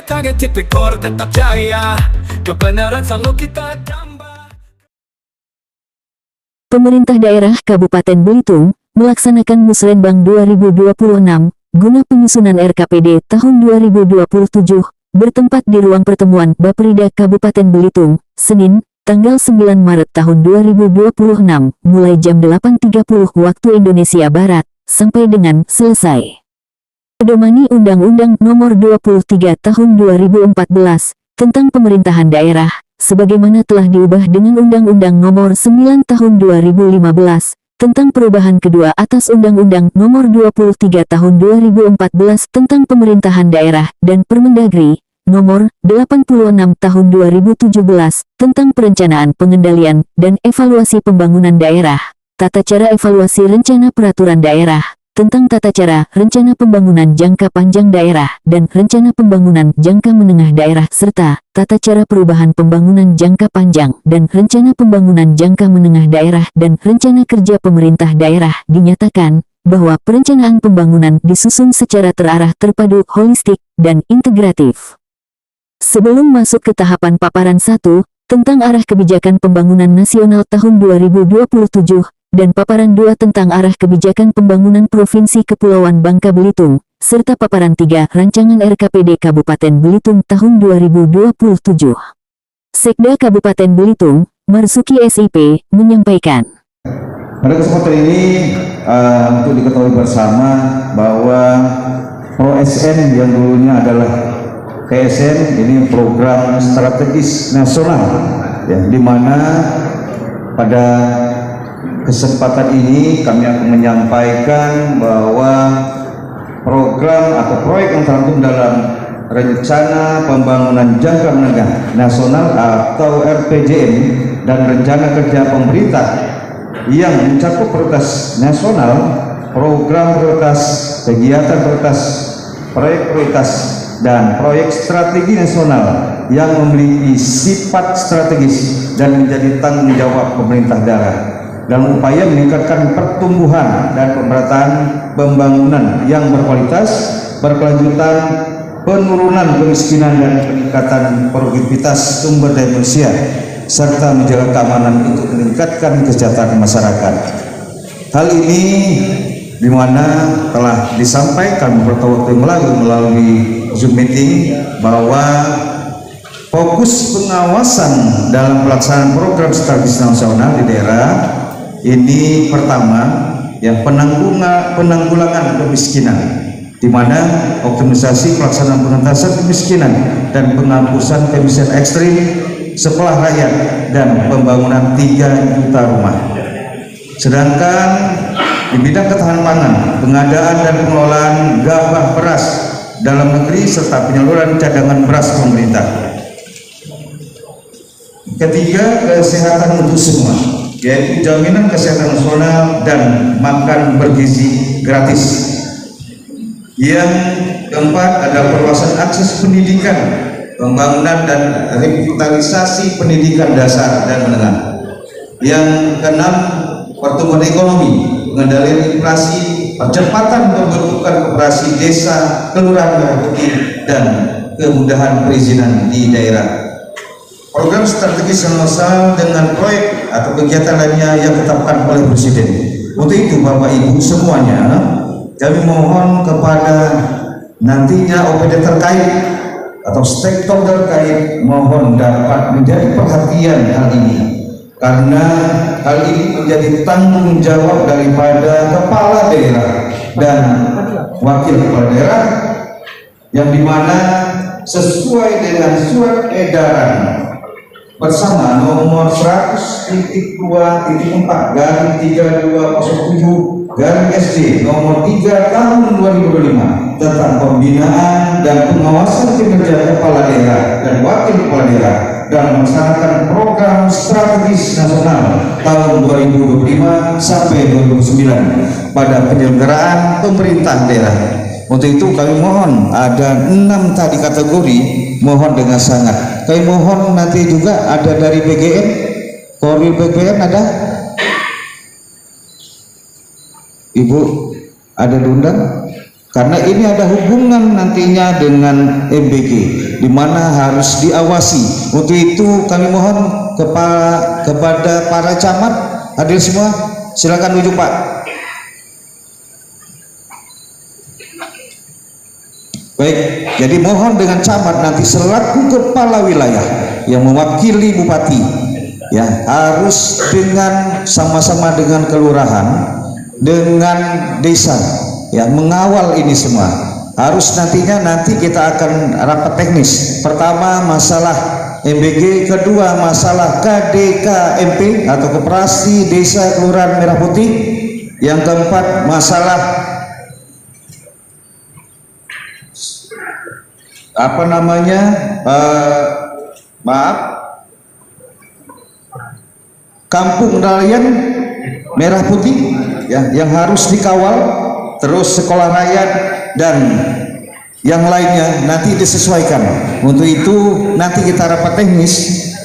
kegiatan tipikor tetap jaya, kebenaran selalu kita damba. Pemerintah daerah Kabupaten Belitung melaksanakan Musrenbang 2026 guna penyusunan RKPD tahun 2027 bertempat di ruang pertemuan Bapperida Kabupaten Belitung, Senin, tanggal 9 Maret tahun 2026, mulai jam 8.30 waktu Indonesia Barat, sampai dengan selesai. Pedomani Undang-Undang Nomor 23 Tahun 2014 tentang Pemerintahan Daerah, sebagaimana telah diubah dengan Undang-Undang Nomor 9 Tahun 2015 tentang perubahan kedua atas Undang-Undang Nomor 23 Tahun 2014 tentang Pemerintahan Daerah dan Permendagri Nomor 86 Tahun 2017 tentang Perencanaan Pengendalian dan Evaluasi Pembangunan Daerah, Tata Cara Evaluasi Rencana Peraturan Daerah, tentang Tata Cara Rencana Pembangunan Jangka Panjang Daerah dan Rencana Pembangunan Jangka Menengah Daerah serta Tata Cara Perubahan Pembangunan Jangka Panjang dan Rencana Pembangunan Jangka Menengah Daerah dan Rencana Kerja Pemerintah Daerah dinyatakan bahwa perencanaan pembangunan disusun secara terarah, terpadu, holistik, dan integratif. Sebelum masuk ke tahapan paparan 1 tentang arah kebijakan pembangunan nasional tahun 2027 dan paparan 2 tentang arah kebijakan pembangunan Provinsi Kepulauan Bangka Belitung, serta paparan 3 rancangan RKPD Kabupaten Belitung tahun 2027. Sekda Kabupaten Belitung, Marsuki SIP, menyampaikan. Pada kesempatan ini untuk diketahui bersama bahwa ProSN yang dulunya adalah PSN ini program strategis nasional, ya, di mana pada kesempatan ini kami akan menyampaikan bahwa program atau proyek yang tercantum dalam Rencana Pembangunan Jangka Menengah Nasional atau RPJM dan Rencana Kerja Pemerintah yang mencakup prioritas nasional, program prioritas, kegiatan prioritas, proyek prioritas, dan proyek strategi nasional yang memiliki sifat strategis dan menjadi tanggung jawab pemerintah daerah dalam upaya meningkatkan pertumbuhan dan pemerataan pembangunan yang berkualitas, berkelanjutan, penurunan kemiskinan dan peningkatan produktivitas sumber daya manusia, serta menjaga keamanan untuk meningkatkan kesejahteraan masyarakat. Hal ini di mana telah disampaikan beberapa waktu yang lalu melalui Zoom meeting bahwa fokus pengawasan dalam pelaksanaan program strategis nasional di daerah ini pertama yang penanggulangan kemiskinan, di mana optimalisasi pelaksanaan pengentasan kemiskinan dan penghapusan kemiskinan ekstrim sekolah rakyat dan pembangunan 3 juta rumah. Sedangkan di bidang ketahanan pangan, pengadaan dan pengelolaan gabah beras dalam negeri serta penyaluran cadangan beras pemerintah. Ketiga, kesehatan untuk semua, yaitu jaminan kesehatan nasional dan makan bergizi gratis. Yang keempat ada perluasan akses pendidikan, pembangunan dan revitalisasi pendidikan dasar dan menengah. Yang keenam, pertumbuhan ekonomi, pengendalian inflasi, percepatan pembentukan koperasi desa, kelurahan merah putih, dan kemudahan perizinan di daerah. Program strategis nasional dengan proyek atau kegiatan lainnya yang ditetapkan oleh Presiden. Untuk itu Bapak Ibu semuanya, kami mohon kepada nantinya OPD terkait atau stakeholder terkait mohon dapat menjadi perhatian hal ini, karena hal ini menjadi tanggung jawab daripada kepala daerah dan wakil kepala daerah, yang dimana sesuai dengan surat edaran bersama nomor 100.2.4/3207/SD nomor 3 tahun 2025 tentang pembinaan dan pengawasan kinerja kepala daerah dan wakil kepala daerah dalam melaksanakan program strategis nasional tahun 2025 sampai 2029 pada penyelenggaraan pemerintah daerah. Untuk itu kami mohon ada 6 tadi kategori, mohon dengan sangat kami mohon nanti juga ada dari BGN, Korwil BGN ada Ibu, ada diundang karena ini ada hubungan nantinya dengan MBG, di mana harus diawasi. Untuk itu kami mohon kepada para camat hadir semua, silakan duduk Pak. Baik, jadi mohon dengan camat nanti selaku kepala wilayah yang mewakili bupati, ya harus dengan sama-sama dengan kelurahan, dengan desa, ya mengawal ini semua. Harus nanti kita akan rapat teknis. Pertama masalah MBG, kedua masalah KDKMP atau Koperasi Desa Kelurahan Merah Putih, yang keempat masalah kampung nelayan Merah Putih, ya yang harus dikawal, terus sekolah rakyat dan yang lainnya nanti disesuaikan. Untuk itu nanti kita rapat teknis,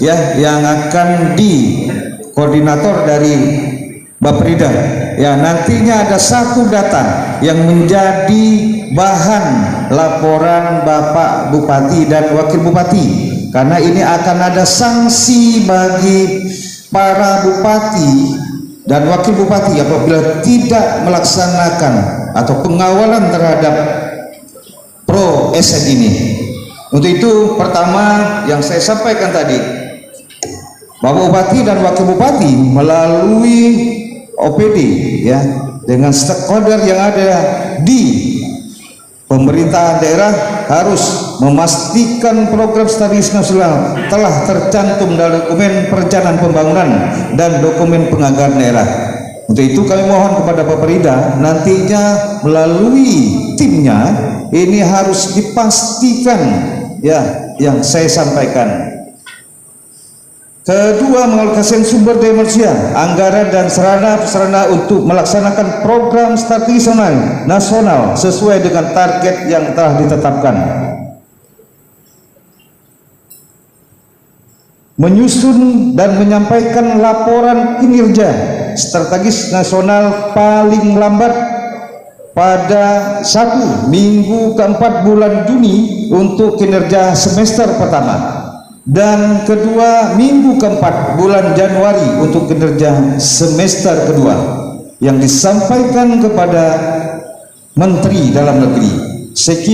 ya yang akan di koordinator dari Baprida, ya nantinya ada satu data yang menjadi bahan laporan Bapak Bupati dan Wakil Bupati, karena ini akan ada sanksi bagi para bupati dan wakil bupati apabila tidak melaksanakan atau pengawalan terhadap Pro SN ini. Untuk itu pertama yang saya sampaikan tadi, Bapak Bupati dan Wakil Bupati melalui OPD, ya dengan stakeholder yang ada di pemerintahan daerah harus memastikan program strategis nasional telah tercantum dalam dokumen perencanaan pembangunan dan dokumen penganggaran daerah. Untuk itu kami mohon kepada Baprida nantinya melalui timnya ini harus dipastikan, ya yang saya sampaikan. Kedua, mengalokasikan sumber daya manusia, anggaran dan sarana untuk melaksanakan program strategis nasional sesuai dengan target yang telah ditetapkan. Menyusun dan menyampaikan laporan kinerja strategis nasional paling lambat pada 1 minggu keempat bulan Juni untuk kinerja semester pertama, dan kedua minggu keempat bulan Januari untuk kinerja semester kedua, yang disampaikan kepada Menteri Dalam Negeri, CQ,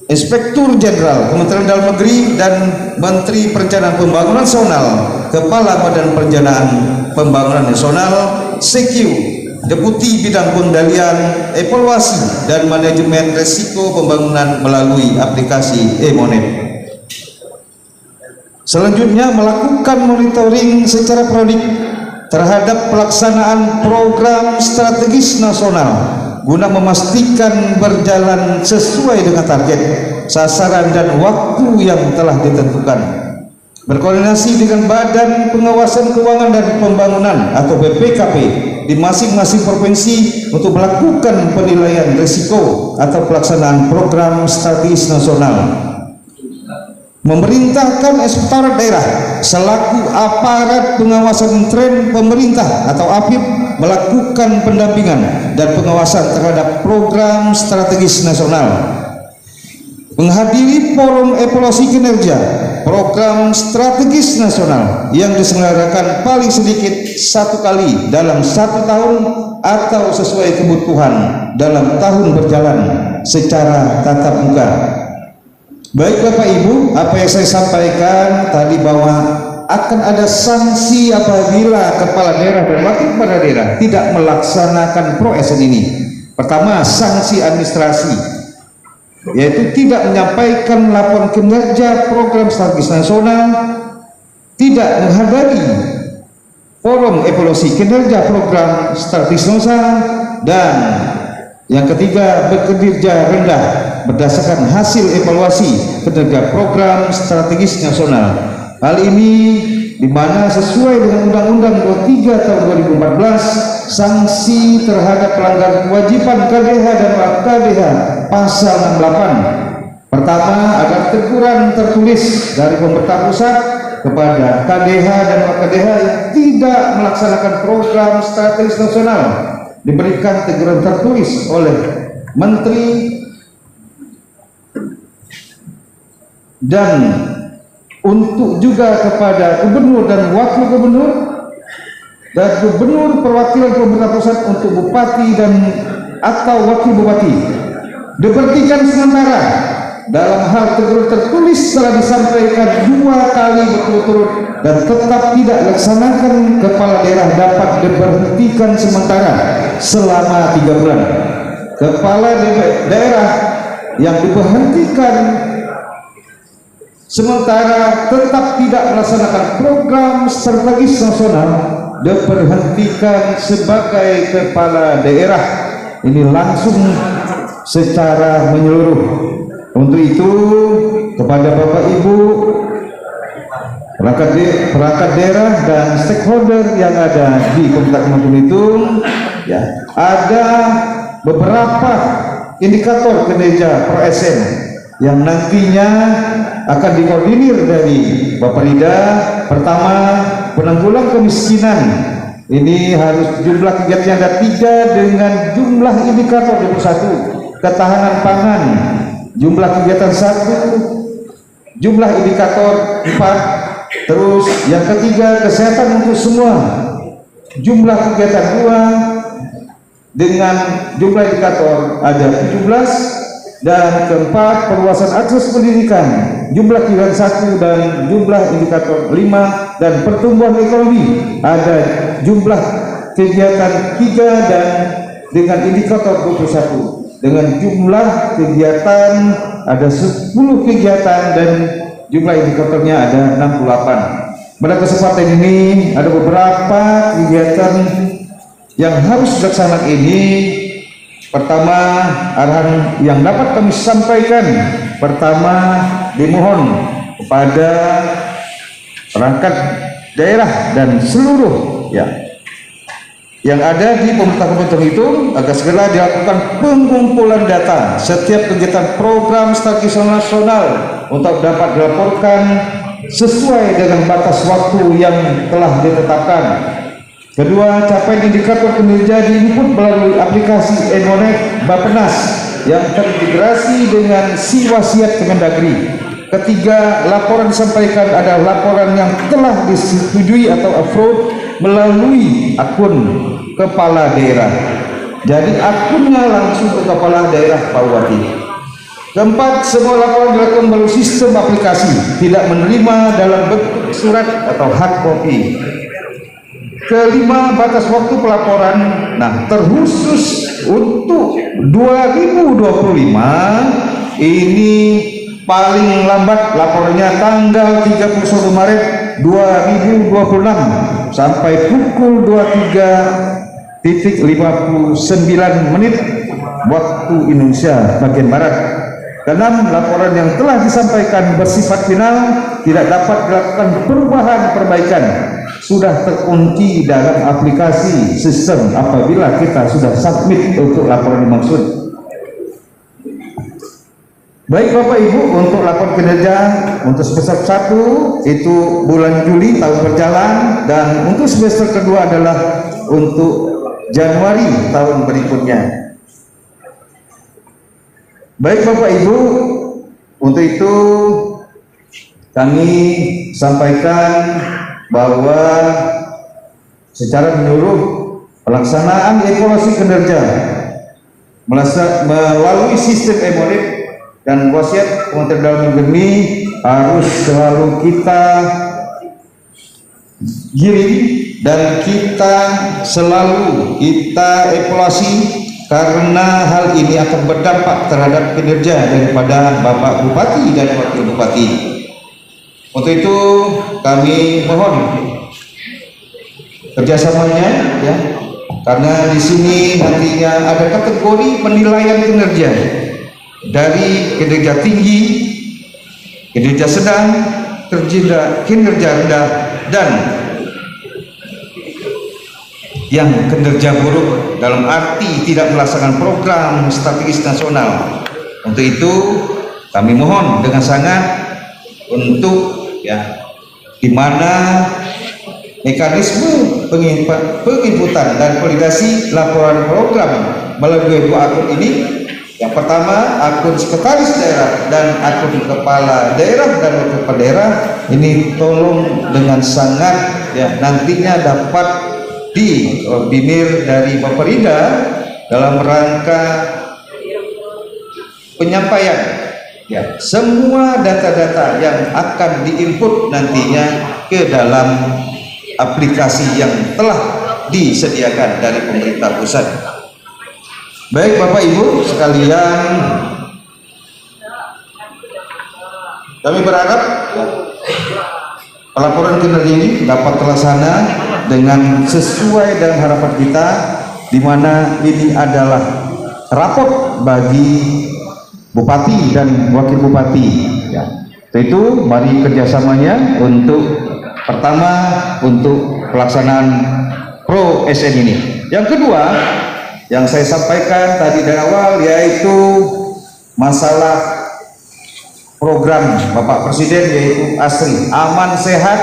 Inspektur Jenderal Kementerian Dalam Negeri, dan Menteri Perencanaan Pembangunan Nasional, Kepala Badan Perencanaan Pembangunan Nasional, CQ, Deputi Bidang Pengendalian, Evaluasi dan Manajemen Risiko Pembangunan melalui aplikasi e-Monep. Selanjutnya, melakukan monitoring secara periodik terhadap pelaksanaan program strategis nasional guna memastikan berjalan sesuai dengan target, sasaran dan waktu yang telah ditentukan. Berkoordinasi dengan Badan Pengawasan Keuangan dan Pembangunan atau BPKP di masing-masing provinsi untuk melakukan penilaian risiko atau pelaksanaan program strategis nasional. Memerintahkan Inspektorat Daerah selaku aparat pengawasan tren pemerintah atau APIP melakukan pendampingan dan pengawasan terhadap program strategis nasional. Menghadiri forum evaluasi kinerja program strategis nasional yang diselenggarakan paling sedikit 1 kali dalam 1 tahun atau sesuai kebutuhan dalam tahun berjalan secara tatap muka. Baik Bapak Ibu, apa yang saya sampaikan tadi bahwa akan ada sanksi apabila kepala daerah dan wakil kepala daerah tidak melaksanakan Pro SN ini. Pertama, sanksi administrasi, yaitu tidak menyampaikan laporan kinerja program strategis nasional, tidak menghadiri forum evaluasi kinerja program strategis nasional, dan yang ketiga, bekerja rendah berdasarkan hasil evaluasi kinerja program strategis nasional. Hal ini di mana sesuai dengan Undang-Undang 23 tahun 2014, sanksi terhadap pelanggaran kewajiban KDH dan KDH pasal 68. Pertama, ada teguran tertulis dari pemerintah pusat kepada KDH dan KDH yang tidak melaksanakan program strategis nasional, diberikan teguran tertulis oleh menteri, dan untuk juga kepada gubernur dan wakil gubernur dan gubernur perwakilan pemerintah pusat untuk bupati dan atau wakil bupati diberhentikan sementara dalam hal tertulis telah disampaikan 2 kali berturut-turut dan tetap tidak laksanakan, kepala daerah dapat diberhentikan sementara selama 3 bulan. Kepala daerah yang diberhentikan sementara tetap tidak melaksanakan program strategis nasional diberhentikan sebagai kepala daerah. Ini langsung secara menyeluruh. Untuk itu kepada Bapak Ibu perangkat daerah dan stakeholder yang ada di Kabupaten Belitung, ya, ada beberapa indikator kinerja ProSN yang nantinya akan dikoordinir dari Bapak Rida. Pertama, penanggulangan kemiskinan. Ini harus jumlah kegiatan ada 3 dengan jumlah indikator 21. Ketahanan pangan, jumlah kegiatan 1, jumlah indikator 4. Terus yang ketiga, kesehatan untuk semua, jumlah kegiatan 2 dengan jumlah indikator ada 17. Dan keempat, perluasan akses pendidikan, jumlah kegiatan 1 dan jumlah indikator 5. Dan pertumbuhan ekonomi ada jumlah kegiatan 3 dan dengan indikator 21. Dengan jumlah kegiatan ada 10 kegiatan dan jumlah indikatornya ada 68. Pada kesempatan ini ada beberapa kegiatan yang harus dilaksanakan ini. Pertama, arahan yang dapat kami sampaikan, pertama, dimohon kepada perangkat daerah dan seluruh yang ada di pemerintah Kabupaten Belitung agar segera dilakukan pengumpulan data setiap kegiatan program strategis nasional untuk dapat dilaporkan sesuai dengan batas waktu yang telah ditetapkan. Kedua, capaian indikator kinerja diinput melalui aplikasi e-Monet Bappenas yang terintegrasi dengan Siwasiat Kemendagri. Ketiga, laporan disampaikan adalah laporan yang telah disetujui atau approve melalui akun kepala daerah. Jadi akunnya langsung ke kepala daerah Pak Bupati. Keempat, semua laporan dilakukan melalui sistem aplikasi, tidak menerima dalam bentuk surat atau hard copy. Kelima, batas waktu pelaporan. Nah, terkhusus untuk 2025 ini paling lambat laporannya tanggal 31 Maret 2026 sampai pukul 23.59 waktu Indonesia bagian Barat. Keenam, laporan yang telah disampaikan bersifat final, tidak dapat dilakukan perubahan-perbaikan, sudah terkunci dalam aplikasi sistem apabila kita sudah submit untuk laporan dimaksud. Baik Bapak Ibu, untuk laporan kinerja untuk semester 1 itu bulan Juli tahun berjalan, dan untuk semester kedua adalah untuk Januari tahun berikutnya. Baik Bapak Ibu, untuk itu kami sampaikan bahwa secara menyeluruh pelaksanaan evaluasi kinerja melalui sistem e-Monet dan wasiat Kementerian Dalam Negeri harus selalu kita giring dan kita selalu evaluasi, karena hal ini akan berdampak terhadap kinerja daripada Bapak Bupati dan Wakil Bupati. Untuk itu kami mohon kerjasamanya, ya, karena di sini nantinya ada kategori penilaian kinerja dari kinerja tinggi, kinerja sedang, kinerja rendah, dan yang kinerja buruk dalam arti tidak melaksanakan program strategis nasional. Untuk itu kami mohon dengan sangat untuk di mana mekanisme penginputan dan validasi laporan program melalui 2 akun ini Yang pertama, akun sekretaris daerah dan akun kepala daerah dan wakil kepala daerah ini tolong dengan sangat ya nantinya dapat dikoordinir dari Bapperida dalam rangka penyampaian ya semua data-data yang akan diinput nantinya ke dalam aplikasi yang telah disediakan dari pemerintah pusat. Baik Bapak Ibu sekalian, kami berharap pelaporan kinerja ini dapat terlaksana dengan sesuai dengan harapan kita, di mana ini adalah raport bagi Bupati dan Wakil Bupati. Ya. Itu mari kerjasamanya untuk pertama untuk pelaksanaan Pro SN ini. Yang kedua yang saya sampaikan tadi dari awal yaitu masalah program Bapak Presiden yaitu ASRI, aman, sehat,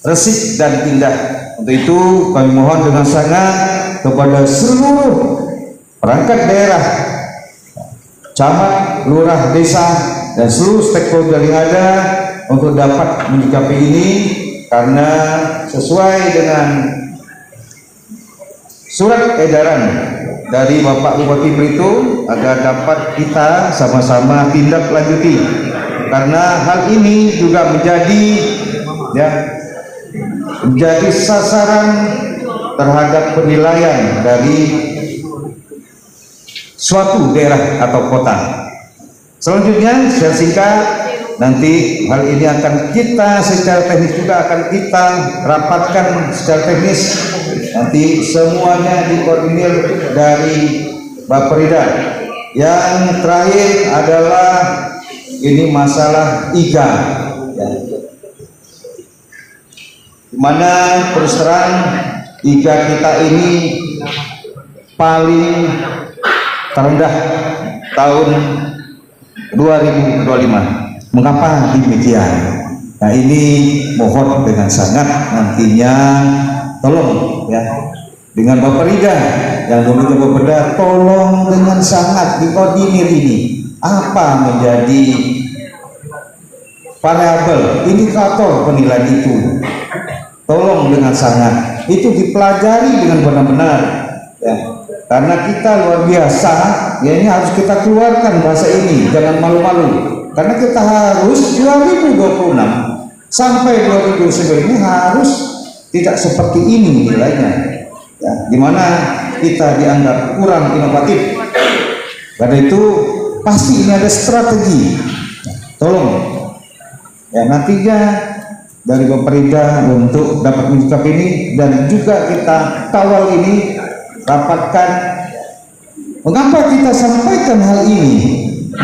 resik dan indah. Untuk itu kami mohon dengan sangat kepada seluruh perangkat daerah, camat, lurah, desa dan seluruh stakeholder yang ada untuk dapat menyikapi ini, karena sesuai dengan surat edaran dari Bapak Bupati Belitung agar dapat kita sama-sama tindak lanjuti, karena hal ini juga menjadi sasaran terhadap penilaian dari suatu daerah atau kota. Selanjutnya secara singkat nanti hal ini akan kita secara teknis juga akan kita rapatkan secara teknis, nanti semuanya dikoordinir dari Bapperida. Yang terakhir adalah ini masalah IGA ya. Dimana terus terang IGA kita ini paling terendah tahun 2025. Mengapa demikian? Nah ini mohon dengan sangat nantinya tolong ya dengan Bapperida yang dulu Bapperida tolong dengan sangat dikoordinir ini apa menjadi variabel indikator penilaian itu, tolong dengan sangat itu dipelajari dengan benar-benar ya, karena kita luar biasa ya, ini harus kita keluarkan bahasa ini, jangan malu-malu. Karena kita harus 2026 sampai 2029 ini harus tidak seperti ini nilainya ya, dimana kita dianggap kurang inovatif. Karena itu pasti ini ada strategi ya, tolong ya nantinya dari Bapperida untuk dapat menyikapi ini, dan juga kita kawal ini, rapatkan mengapa kita sampaikan hal ini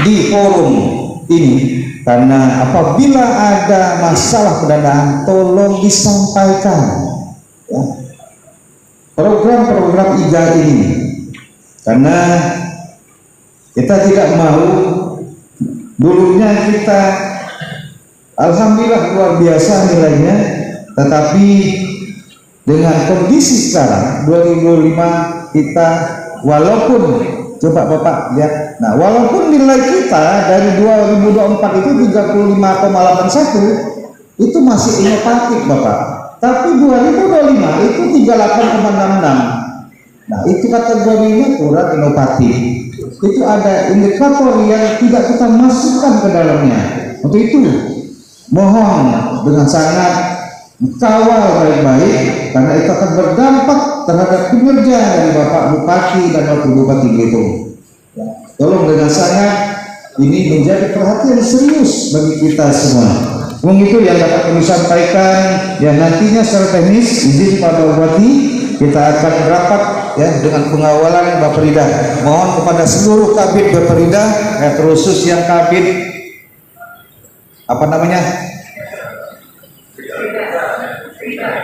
di forum ini, karena apabila ada masalah pendanaan tolong disampaikan ya, program-program IGA ini, karena kita tidak mau dulunya kita alhamdulillah luar biasa nilainya, tetapi dengan kondisi sekarang 2025 kita walaupun coba Bapak lihat, nah walaupun nilai kita dari 2024 itu 35,81 itu masih inovatif Bapak, tapi 2025 itu 38,66. Nah itu kategorinya kurang inovatif, itu ada indikator yang tidak kita masukkan ke dalamnya. Untuk itu mohon dengan sangat kawal baik-baik, karena itu akan berdampak terhadap kinerja dari Bapak Bupati dan Wakil Bupati Belitung ya, tolong dengan sangat ini menjadi perhatian serius bagi kita semua. Itu yang dapat kami sampaikan ya, nantinya secara teknis izin Pak Bupati kita akan rapat ya dengan pengawalan Bapperida. Mohon kepada seluruh kabin Bapperida ya, terkhusus yang kabin apa namanya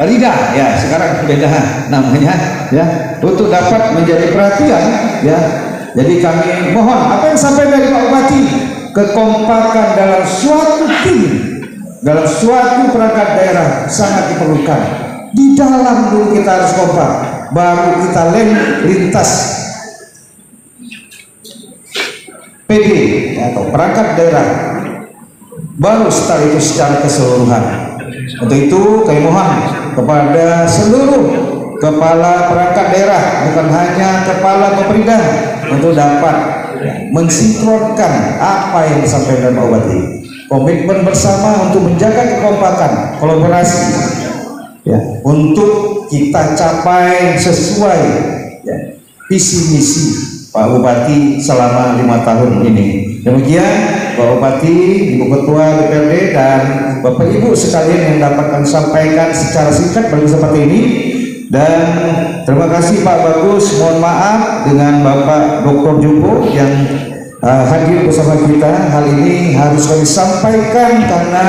Rida ya, sekarang beda namanya ya, untuk dapat menjadi perhatian ya. Jadi kami mohon apa yang sampai dari Pak Bupati, kekompakan dalam suatu tim, dalam suatu perangkat daerah sangat diperlukan. Di dalam dulu kita harus kompak, baru kita lintas PD atau perangkat daerah, baru setelah itu secara keseluruhan. Untuk itu kami mohon kepada seluruh kepala perangkat daerah, bukan hanya kepala pemerintah, untuk dapat mensinkronkan apa yang disampaikan Pak Bupati. Komitmen bersama untuk menjaga kekompakan, kolaborasi, ya, untuk kita capai sesuai, ya, visi misi Pak Bupati selama 5 tahun ini. Demikian Pak Bupati, Ibu Ketua DPRD, dan Bapak Ibu sekalian yang dapat kami sampaikan secara singkat bagi seperti ini. Dan terima kasih Pak Bagus, mohon maaf dengan Bapak Dr. Jumbo yang hadir bersama kita. Hal ini harus kami sampaikan karena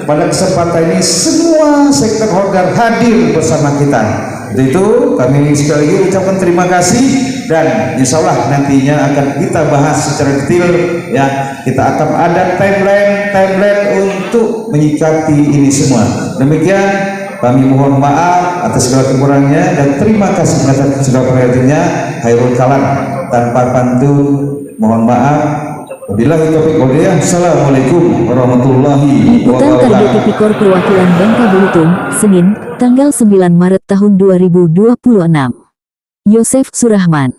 pada kesempatan ini semua stakeholder hadir bersama kita. Untuk itu kami sekali lagi ucapkan terima kasih, dan insya Allah nantinya akan kita bahas secara detail, ya. Kita akan ada timeline untuk menyikapi ini semua. Demikian, kami mohon maaf atas segala kekurangannya dan terima kasih atas segala perhatiannya. Khairul kalam, tanpa pantun mohon maaf. Wabillahi taufiq wal hidayah. Assalamualaikum warahmatullahi Liputan wabarakatuh. Kargo Tipikor Perwakilan Bangka Belitung, Senin, tanggal 9 Maret tahun 2026. Yosef Surahman.